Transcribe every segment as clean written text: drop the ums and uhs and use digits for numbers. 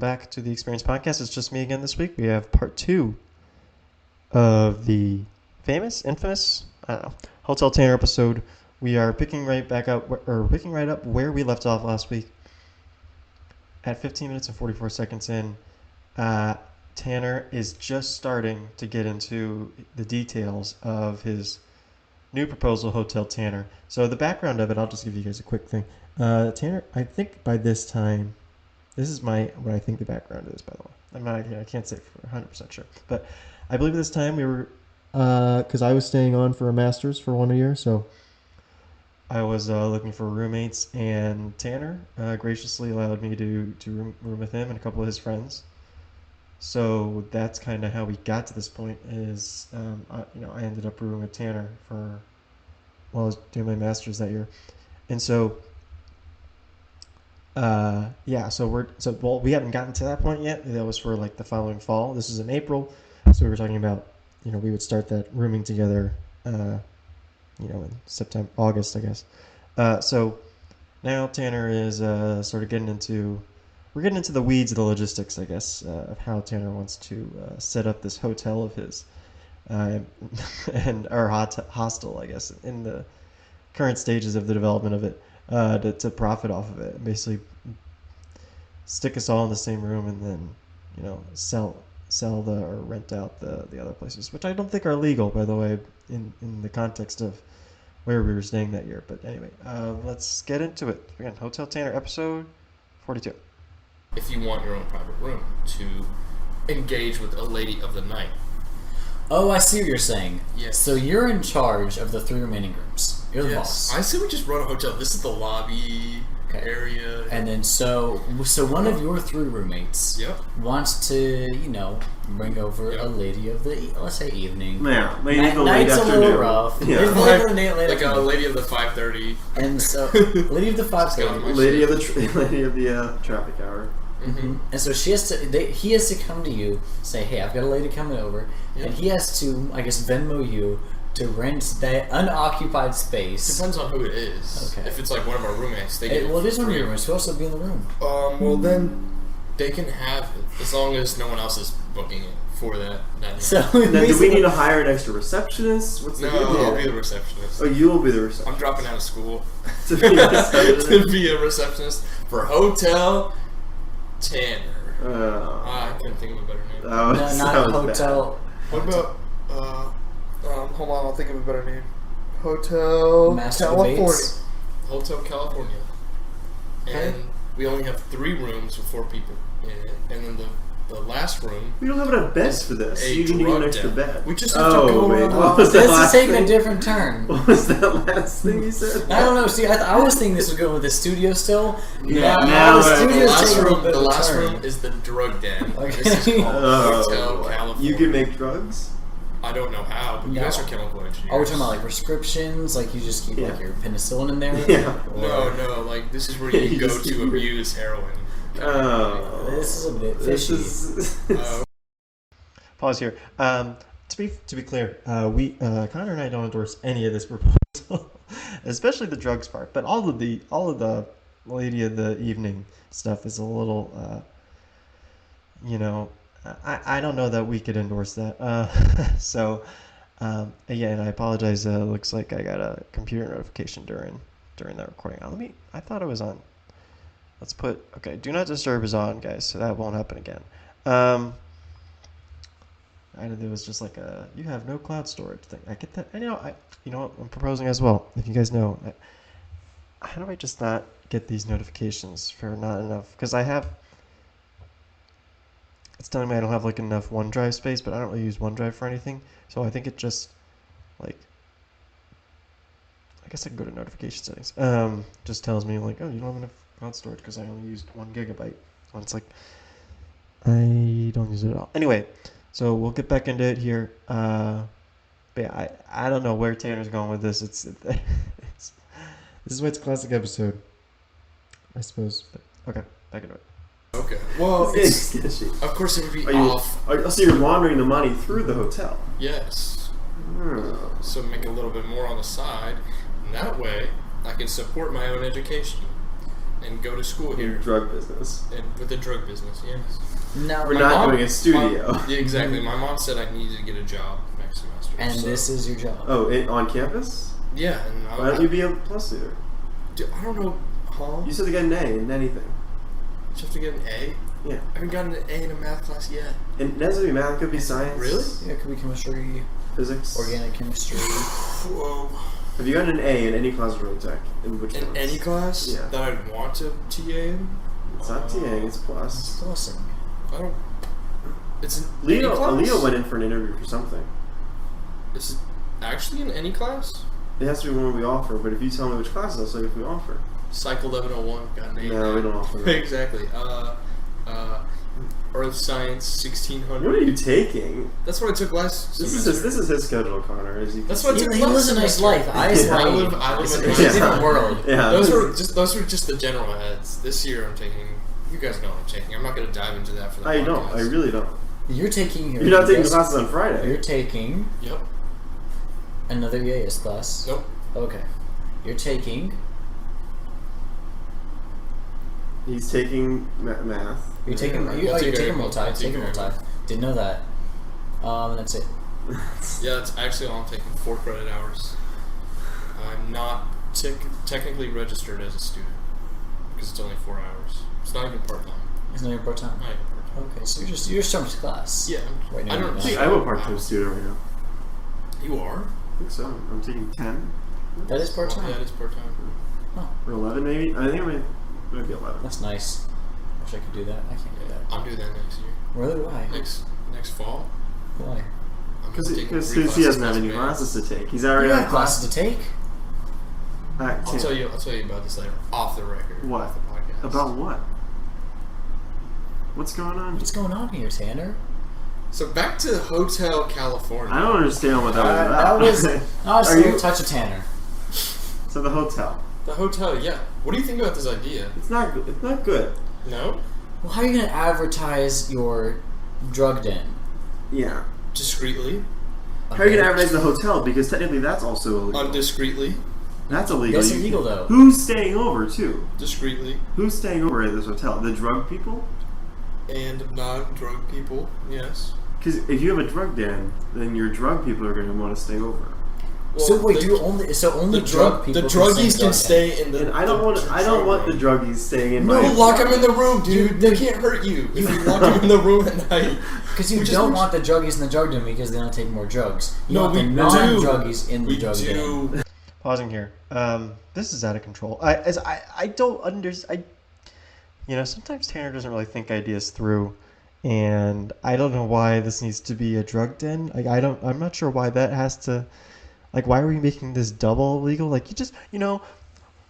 back to the Experience Podcast. It's just me again this week. We have part 2 of the infamous, I don't know, Hotel Tanner episode. We are picking right up where we left off last week. At 15 minutes and 44 seconds in, Tanner is just starting to get into the details of his new proposal, Hotel Tanner. So the background of it, I'll just give you guys a quick thing. Tanner, I think by this time, this is what I think the background is, by the way. I can't say for 100% sure. But I believe this time we were, because I was staying on for a master's for 1 year, so I was looking for roommates, and Tanner graciously allowed me to room with him and a couple of his friends. So that's kind of how we got to this point. I ended up rooming with Tanner while I was doing my master's that year, and so we haven't gotten to that point yet. That was for like the following fall. This is in April, so we were talking about we would start that rooming together. In September, August, I guess. So now Tanner is sort of getting into the weeds of the logistics, I guess, of how Tanner wants to set up this hotel of his, and our hostel, I guess, in the current stages of the development of it, to profit off of it. Basically, stick us all in the same room and then, sell or rent out the other places, which I don't think are legal, by the way, in the context of where we were staying that year. But anyway, let's get into it. Again, Hotel Tanner, episode 42. If you want your own private room to engage with a lady of the night. Oh, I see what you're saying. Yes. So you're in charge of the 3 remaining rooms. You're the boss. I see we just run a hotel. This is the lobby area. And then so one of your 3 roommates wants to, bring over a lady of the, let's say, evening. Yeah, lady of the late night's afternoon. A little rough. Yeah. Like a lady of the 5:30. And so, lady of the 5:30. Lady of the traffic hour. Mm-hmm. And so he has to come to you, say, hey, I've got a lady coming over, and he has to, I guess, Venmo you to rent that unoccupied space. Depends on who it is. Okay. If it's like one of our roommates, they get it is one of your roommates. Who else will be in the room? Well then they can have it as long as no one else is booking it for that night. So now, do we need to hire an extra receptionist? I'll be the receptionist. Oh, you will be the receptionist. I'm dropping out of school to be a receptionist for Hotel Tanner. I couldn't think of a better name. Not Hotel. What about hold on, I'll think of a better name. Hotel Master California. Bates. Hotel California. And we only have 3 rooms with 4 people in it. And then the last room. We don't have enough beds for this. You need an extra bed. We just have to go around. This is taking a different turn. What was that last thing you said? I don't know. See, I was thinking this was going with the studio still. Now the last room is the drug den. Okay. This is called Hotel California. You can make drugs? I don't know how, but you guys are chemical engineers. Are we talking about like prescriptions? Like you just keep like your penicillin in there? Yeah. No. Like this is where you go to abuse heroin. This is a bit fishy. Pause here. To be clear, we Connor and I don't endorse any of this proposal, especially the drugs part. But all of the lady of the evening stuff is a little, I don't know that we could endorse that. And I apologize. Looks like I got a computer notification during that recording. I thought it was on. Let's put, do not disturb is on, guys, so that won't happen again. I know there was just like you have no cloud storage thing. I get that. I'm proposing as well. If you guys know, how do I just not get these notifications for not enough? Because it's telling me I don't have like enough OneDrive space, but I don't really use OneDrive for anything. So I think it just I guess I can go to notification settings. Just tells me like, oh, you don't have enough cloud storage because I only used 1 gigabyte. And it's like, I don't use it at all. Anyway, so we'll get back into it here. But yeah, I don't know where Tanner's going with this. This is why it's a classic episode, I suppose. But okay, back into it. Okay. Well, of course it would be off. So you're laundering the money through the hotel? Yes. So make a little bit more on the side. And that way, I can support my own education. and go to school here. Drug business. And with the drug business, yes. Now, We're My not mom- doing a studio. Yeah, exactly. My mom said I needed to get a job next semester. and so- this is your job. Oh, on campus? Yeah, and Why don't you be a plus leader? Dude, I don't know, huh? You said to get an A in anything. You have to get an A? Yeah. I haven't gotten an A in a math class yet. And it doesn't be math, it could be science. Really? Yeah, it could be chemistry, Physics. organic chemistry. Whoa. Have you gotten an A in any class of road tech? In which In ones? any class Yeah. that I'd want to TA in? It's not TAing, it's plus. Blessing. I don't. It's in any Leo class? went in for an interview for something. Is it actually in any class? It has to be one we offer, but if you tell me which classes, I'll say if we offer. Psych 1101 got an A. No, we don't offer that. Exactly. Earth Science 1600. What are you taking? That's what I took last This semester. is his schedule, Connor. As you That's can what I see. took He last lives a nice semester. life. I Yeah. live it's, in it's a Yeah. different world. Yeah. Those were just the general heads. This year I'm taking. You guys know what I'm taking. I'm not going to dive into that for the I podcast. don't. I really don't. You're taking your. You're not taking yes, classes on Friday. You're taking Yep. another EAS class. Nope. Okay. You're taking. He's taking math. You're taking. Yeah, You're taking multi. multi-variable. Taking multi. Didn't know that. That's it. Yeah, that's actually all I'm taking. 4 credit hours. I'm not technically registered as a student because it's only 4 hours. It's not even part time. It's not your part time. Not even part time. Okay, so you're just jumping to class. Yeah. Right now I don't you're think not. I'm a part-time student right now. You are. I think so. I'm taking 10 That is part time. Yeah, it is part time. or 11 maybe. I think I might be 11. That's nice. Wish I could do that. I can't do that. I'm doing that next year. Really? Why? Next fall. Why? I'm Because taking 3 he classes doesn't have next any May. classes to take. He's You already have on classes to take. I'll tell you about this later, off the record. What? Off the podcast. About what? What's going on? What's going on here, Tanner? So back to Hotel California. I don't understand what that was about. That was Are a you- touch of Tanner. So the hotel. The hotel, yeah. What do you think about this idea? It's not good. It's not good. No? Well, how are you going to advertise your drug den? Yeah. Discreetly? How are you gonna advertise the hotel? Because technically that's also illegal. Undiscreetly? That's illegal. That's You- illegal, though. Who's staying over too? Discreetly. Who's staying over at this hotel? The drug people? And non-drug people, yes. Because if you have a drug den, then your drug people are gonna want to stay over. So wait, the, only the drug people the druggies drug can stay in the. And I don't want the druggies staying in No, my. lock them in the room, dude. They can't hurt you if you lock them in the room at night. because you Which is don't which- want the druggies in the drug den because they don't take more drugs. You No, want we the do. non-druggies in the We drug den. do. Pausing here. This is out of control. I don't understand. Sometimes Tanner doesn't really think ideas through, and I don't know why this needs to be a drug den. I'm not sure why that has to. Like, why are we making this double illegal? Like,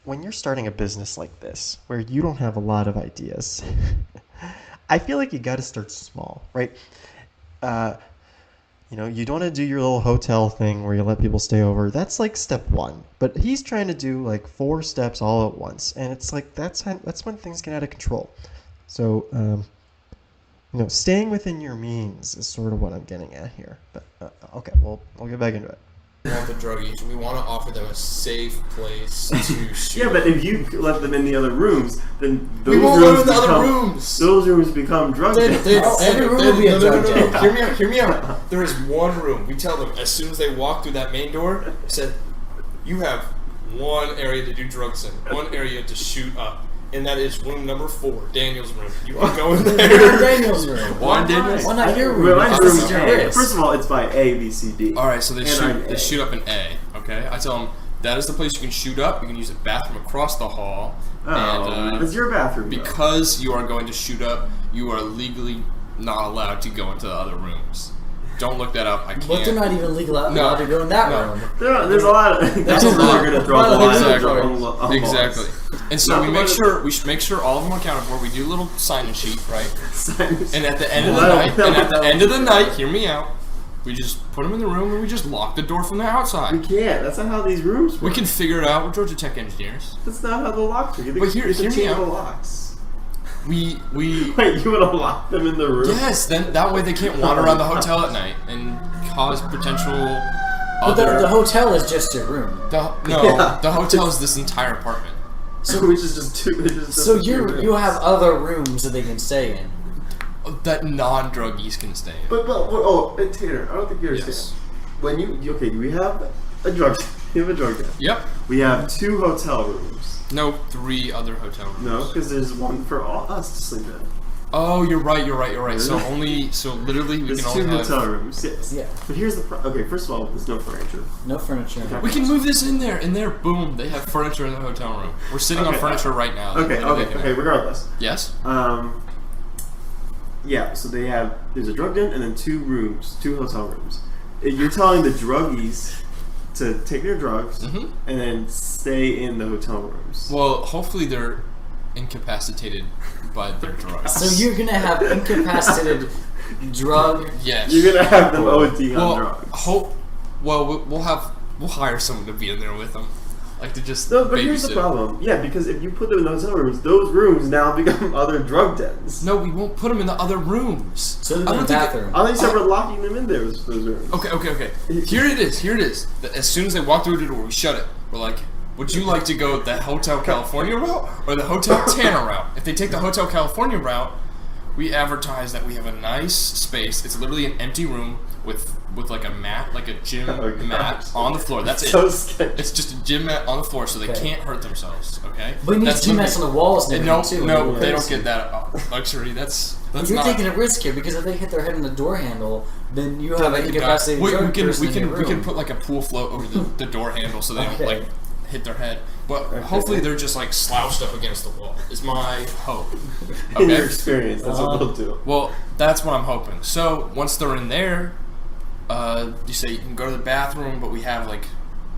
when you're starting a business like this, where you don't have a lot of ideas, I feel like you got to start small, right? You don't want to do your little hotel thing where you let people stay over. That's like step 1. But he's trying to do like 4 steps all at once, and it's like that's when things get out of control. So, staying within your means is sort of what I'm getting at here. But okay, we'll get back into it. We want the druggies. We want to offer them a safe place to shoot. Yeah, but if you let them in the other rooms, then those we won't rooms go in the become, other rooms. Those rooms become drug dens. Every room will be a drug den. Hear me out. There is one room. We tell them as soon as they walk through that main door, I said, you have one area to do drugs in, one area to shoot up. And that is room number 4, Daniel's room. You can go in You're in there. Daniel's room. One Daniel's. Why not your room? Well, mine's This room is your A. risk. First of all, it's by A, B, C, D. All right, so they And I'm A. shoot up in A. Okay, I tell them that is the place you can shoot up. You can use the bathroom across the hall. Oh, and it's your bathroom. though. because you are going to shoot up, you are legally not allowed to go into the other rooms. Don't look that up. I can't. But they're not even allowed No. to go in that No. room. There's a lot of. That's just where not- we're gonna draw the not line. exactly. Exactly. And so Not we the one- make sure all of them are accounted for. We do a little sign-in sheet, right? And And at the end of the Well, night, and at the end of the night, hear me out. We just put them in the room and we just lock the door from the we outside. can't. That's not how these rooms We work. can figure it out. We're Georgia Tech engineers. That's not how the locks work. But hear me change out. the locks. We Wait, you want to lock them in the room? yes. Then that way they can't wander around the hotel at night and cause potential. But Other the hotel is just your room. no, Yeah. the hotel is this entire apartment. So- which is just two. So you have other rooms that they can stay in. That non-druggies can stay in. But Tanner, I don't think you understand. Yes. When we have a drug. We have a drug den. Yep. We have 2 hotel rooms. No, 3 other hotel rooms. No, because there's one for all us to sleep in. Oh, you're right. So Really? literally we There's can 2 only have. hotel rooms. Yes. Yeah. But here's the okay. First of all, there's no furniture. No furniture. Okay. We can move this in there. Boom. They have furniture in the hotel room. We're sitting on Okay. furniture right now. Okay. Regardless. Yes. Yeah. So there's a drug den and then 2 rooms, 2 hotel rooms. You're telling the druggies to take their drugs Mhm. and then stay in the hotel rooms. Well, hopefully they're incapacitated by their drugs. So you're gonna have incapacitated drug. Yes. You're gonna have them OD on well, drugs. We'll hire someone to be in there with them, like to just. No, but here's the babysit. problem. Yeah, because if you put them in hotel rooms, those rooms now become other drug dens. No, we won't put them in the other rooms. So they're I in the don't think it- bathroom. I think you said we're locking them in there, those rooms. Okay. Here it is. As soon as they walk through the door, we shut it. We're like, would you like to go the Hotel California route or the Hotel Tanner route? If they take the Hotel California route, we advertise that we have a nice space. It's literally an empty room with like a mat, like a gym Oh, gosh. mat on the floor. That's So it. sketchy. It's just a gym mat on the floor, so they Okay. can't hurt themselves. Okay. But you need That's gym mats on the walls and No, everything too. no, You're they don't crazy. get that luxury. That's You're not. taking a risk here because if they hit their head on the door handle, then you So have they an could incapacitated die. drug person We in your can room. put like a pool float over the door handle so they Okay. don't like hit their head. But hopefully they're just like slouched up against the wall. Is my hope. In your Okay. experience, that's what they'll do. Well, that's what I'm hoping. So once they're in there, you say you can go to the bathroom, but we have like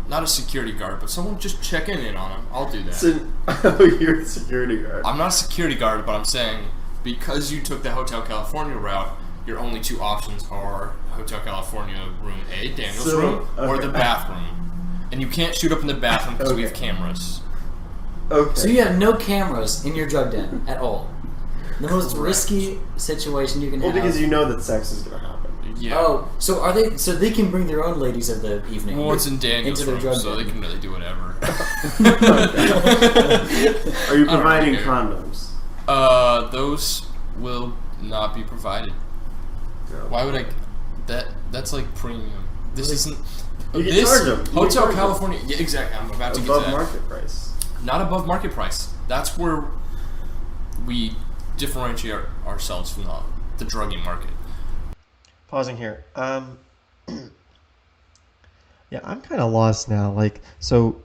not a security guard, but someone just checking in on them. I'll do that. So, you're the security guard. I'm not a security guard, but I'm saying because you took the Hotel California route, your only 2 options are Hotel California room A, Daniel's So, room, or okay. the bathroom. And you can't shoot up in the bathroom because we have Okay. cameras. Okay. So you have no cameras in your drug den at all. The most risky situation you can well, have. because you know that sex is going to happen. Yeah. Oh, so are they? So they can bring their own ladies of the evening. Well, it's in Daniel's into their room, drug so den. they can really do whatever. Are you I don't providing really care. condoms? Those will not be provided. No. Why would I? That's like premium. This isn't. You can this charge 'em. You can Hotel charge 'em. California. Yeah, exactly. I'm about to get to Above that. market price. Not above market price. That's where we differentiate ourselves from the drugging market. Pausing here. Yeah, I'm kind of lost now. Like, so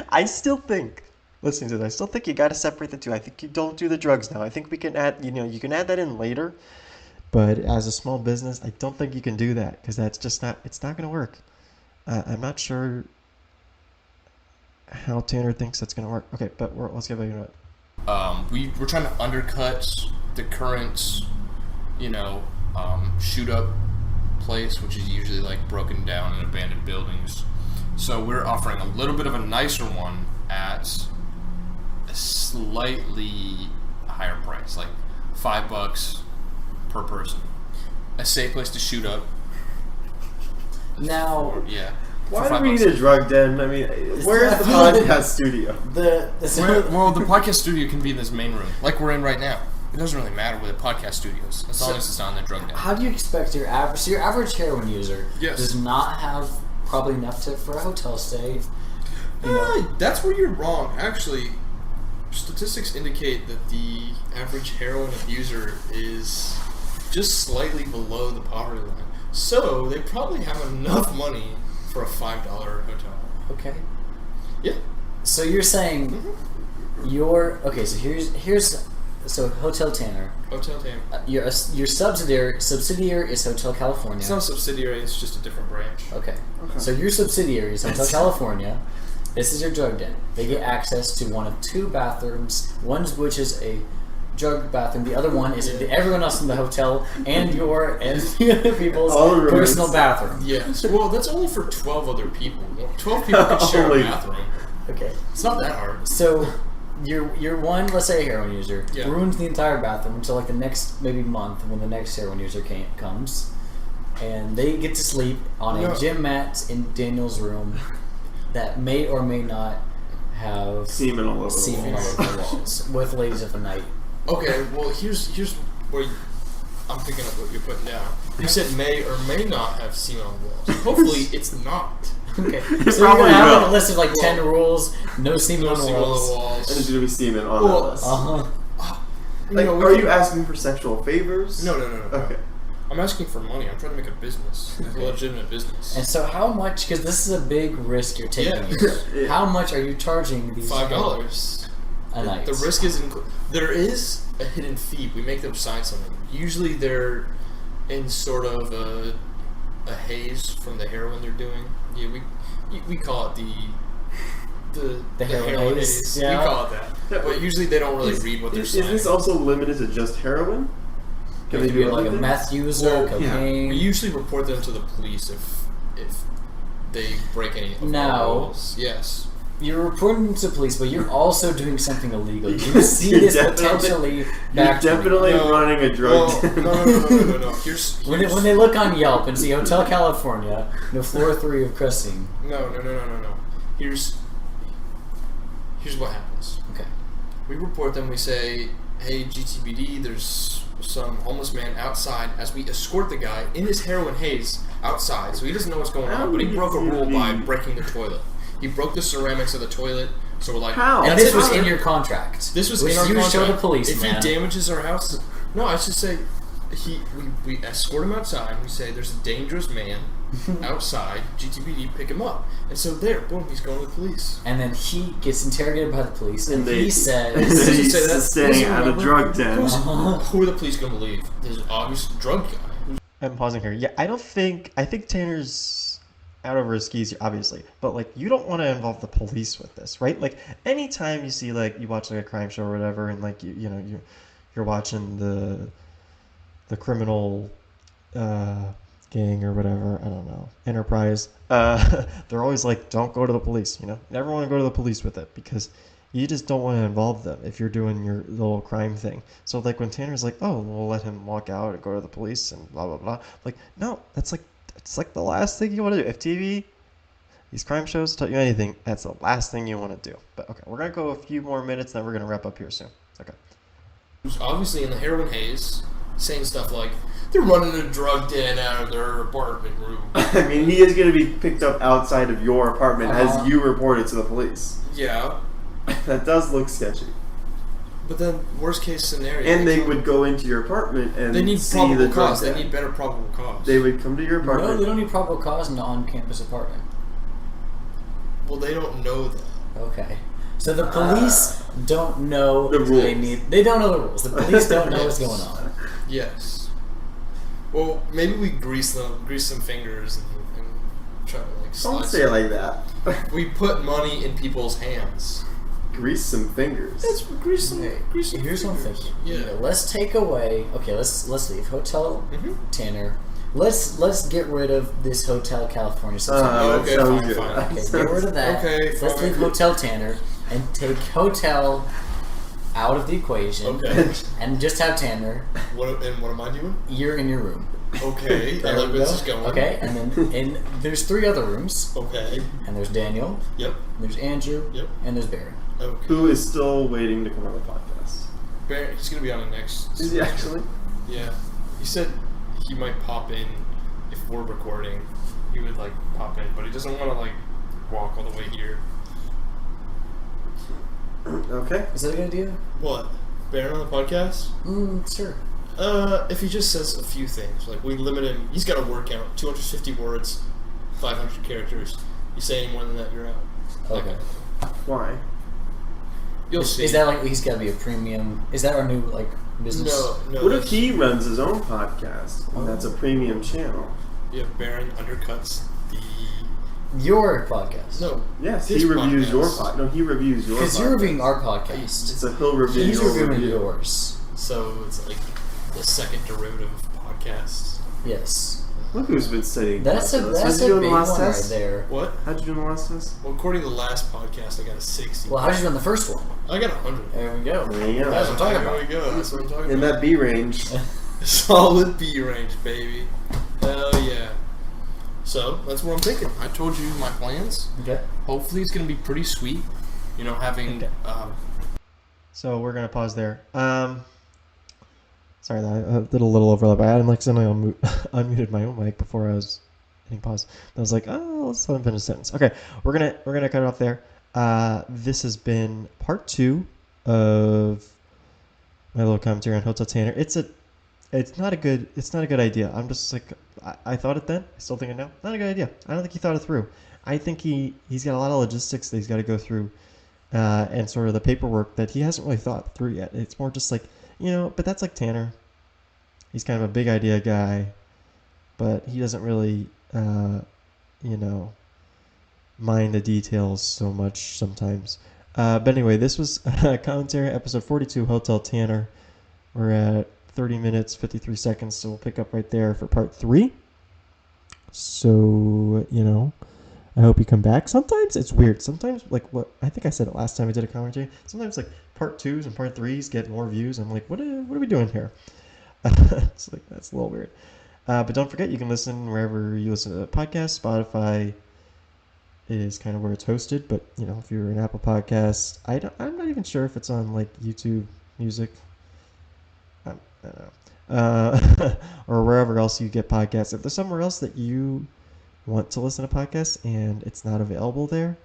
I still think, listening to this, I still think you got to separate the 2. I think you don't do the drugs now. I think we can add, you can add that in later. But as a small business, I don't think you can do that because that's just not, it's not going to work. I'm not sure how Tanner thinks that's going to work. Okay, but let's get back to it. We're trying to undercut the current, shoot up place, which is usually like broken down in abandoned buildings. So we're offering a little bit of a nicer one at a slightly higher price, like $5 per person. A safe place to shoot up. Now, Yeah. Why for do we $5. need a drug den? I mean, where's the podcast studio? Well, the podcast studio can be in this main room, like we're in right now. It doesn't really matter where the podcast studio is, as long as it's not in the drug den. how do you expect your average? So your average heroin user Yes. does not have probably enough for a hotel stay. You know, That's where you're wrong. Actually, statistics indicate that the average heroin abuser is just slightly below the poverty line. So they probably have enough money for a $5 hotel. okay. Yeah. So you're saying okay. So here's so Hotel Tanner. Hotel Tam. Your subsidiary is Hotel California. It's not a subsidiary, it's just a different branch. Okay. So your subsidiary is Hotel California. This is your drug den. They get access to one of 2 bathrooms. One which is a drug bathroom. The other one is everyone else in the hotel and the other people's All the roommates. personal bathroom. Yes. Well, that's only for 12 other people. 12 people can share a Only. bathroom. Okay. It's not that hard. So your one, let's say a heroin user, Yeah. ruins the entire bathroom until like the next maybe month when the next heroin user comes, and they get to sleep on No. a gym mat in Daniel's room that may or may not have Semen all over the semen all walls. over the walls with Ladies of the Night. Okay, well here's where I'm picking up what you're putting down. You said may or may not have semen on the walls. Hopefully it's not. Okay, You so you're probably gonna have like will. a list of like 10 rules. No semen No on the semen on walls. the And walls. there's gonna be semen on Well, that list. Uh-huh. Like, we are can- you asking for sexual favors? No. Okay. I'm asking for money. I'm trying to make a business, a legitimate business. And so, how much? Because this is a big risk you're taking. Yeah. Here. Yeah. How much are you charging these $5 a night? The risk is there is a hidden fee. We make them sign something. Usually they're in sort of a haze from the heroin they're doing. Yeah, we call it the heroin haze? Yeah. We call it that. Yeah. But usually they don't really read what they're Is signing. this also limited to just heroin? Can It they could be do like a everything? meth user, Well, yeah. cocaine. We usually report them to the police if they break any of Now- our rules. Yes. You're reporting to police, but you're also doing something illegal. You You're see this definitely- potentially You're back to me. definitely No. running a drug. Well, no. Here's When they look on Yelp and see Hotel California, floor 3 of Christine. No. Here's what happens. Okay. We report them. We say, "Hey, GTBD, there's some homeless man outside." As we escort the guy in his heroin haze outside, so he doesn't know what's going on. But he broke a rule by breaking the toilet. He broke the ceramics of the toilet. So we're like, How? And "That's this it, was sir." in your contract. This was which in our you contract. show the police, If man. he damages our house, no, I should say we escort him outside. We say there's a dangerous man outside. GTPD, pick him up. And so there, boom, he's going to the police. And then he gets interrogated by the police, and they- he says, He's say that. staying Listen, at a remember? drug den. Who are the police going to believe? There's an obvious drug guy. I'm pausing here. Yeah, I think Tanner's out over his skis, obviously, but like you don't want to involve the police with this, right? Like anytime you see like you watch like a crime show or whatever, and like you're watching the criminal gang or whatever, I don't know, enterprise. They're always like, don't go to the police. You never want to go to the police with it because you just don't want to involve them if you're doing your little crime thing. So like when Tanner's like, oh, we'll let him walk out and go to the police and blah blah blah. Like no, it's like the last thing you want to do. If TV, these crime shows tell you anything, that's the last thing you want to do. But okay, we're gonna go a few more minutes, then we're gonna wrap up here soon. Okay. Who's obviously in the heroin haze, saying stuff like, they're running a drug den out of their apartment room. I mean, he is going to be picked up outside of your apartment Uh-huh. as you report it to the police. Yeah. That does look sketchy. But then, worst case scenario. And they would go into your apartment and They need see probable the drug cause. They den. need better probable cause. They would come to your no, apartment. they don't need probable cause in an on-campus apartment. Well, they don't know that. Okay. So the police don't know The they rules. They don't know the rules. The police don't know what's going on. Yes. Well, maybe we grease some fingers and try to like. Don't slide say it like that. We put money in people's hands. Grease some fingers. Let's grease some. Okay, Grease some here's what I'm fingers. thinking. Yeah. Let's take away. Okay, let's leave Hotel Mhm. Tanner. Let's get rid of this Hotel California. okay, sounds fine, good. fine. Okay, get rid of that. Okay, Let's fine. leave Hotel Tanner and take Hotel out of the equation. Okay. And just have Tanner. What am I doing? You're in your room. Okay. I There like we where this go. is going. Okay, and then there's 3 other rooms. Okay. And there's Daniel, Yep. there's Andrew, Yep. and there's Baron. Okay. Who is still waiting to come on the podcast? Barry, he's gonna be on the next. Is he actually? Yeah. He said he might pop in if we're recording. He would like pop in, but he doesn't want to like walk all the way here. Okay. Is that a good idea? What? Baron on the podcast? Sure. If he just says a few things, like we limit him. He's got a word count: 250 words, 500 characters. You say any more than that, you're out. Okay. Why? You'll see. Is that like he's got to be a premium? Is that our new like business? No. What if that's- he runs his own podcast and that's a premium channel? Yeah, Baron undercuts the. Your podcast. No. Yes, This he reviews your podcast. podcast. No, he reviews your podcast. Because you're reviewing our podcast. So he'll review He's your reviewing review. yours. So it's like the second derivative of podcasts. Yes. Look who's been studying. That's a podcasts. that's How'd you a do in big the last one test? right there. What? How'd you do in the last test? Well, according to the last podcast, I got a 60. Well, how did you do on the first one? I got 100. There we go. There you go. That's what I'm talking There about. we go. That's what I'm talking In about. that B range. Solid B range, baby. Hell yeah. So, that's what I'm thinking. I told you my plans. Okay. Hopefully it's going to be pretty sweet. having Okay. So we're gonna pause there. Sorry, I did a little overlap. I hadn't accidentally unmuted my own mic before I was hitting pause. I was like, oh, let's let him finish a sentence. Okay, we're gonna cut it off there. This has been part 2 of my little commentary on Hotel Tanner. It's not a good idea. I'm just like, I thought it then. I still think it now. Not a good idea. I don't think he thought it through. I think he's got a lot of logistics that he's got to go through, and sort of the paperwork that he hasn't really thought through yet. It's more just like, but that's like Tanner. He's kind of a big idea guy, but he doesn't really, mind the details so much sometimes. But anyway, this was commentary episode 42, Hotel Tanner. We're at 30 minutes, 53 seconds, so we'll pick up right there for part 3. So, I hope you come back. Sometimes it's weird. Sometimes, like what I think I said it last time I did a commentary, sometimes like part 2s and part 3s get more views. I'm like, what are we doing here? It's like, that's a little weird. But don't forget, you can listen wherever you listen to podcasts. Spotify is kind of where it's hosted, but if you're an Apple Podcast, I'm not even sure if it's on like YouTube Music. I don't know. Or wherever else you get podcasts. If there's somewhere else that you want to listen to podcasts and it's not available there,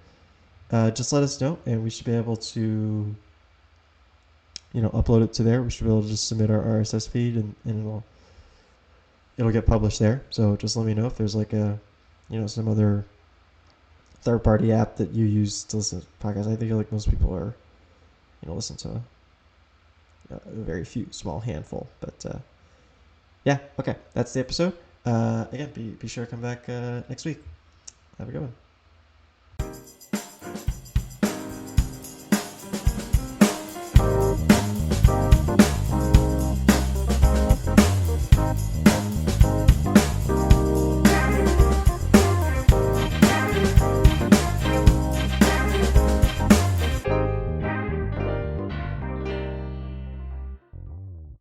just let us know, and we should be able to upload it to there. We should be able to just submit our RSS feed, and it'll get published there. So just let me know if there's like a some other third-party app that you use to listen to podcasts. I think like most people are listen to a very few, small handful. But yeah, okay, that's the episode. Again, be sure to come back next week. Have a good one.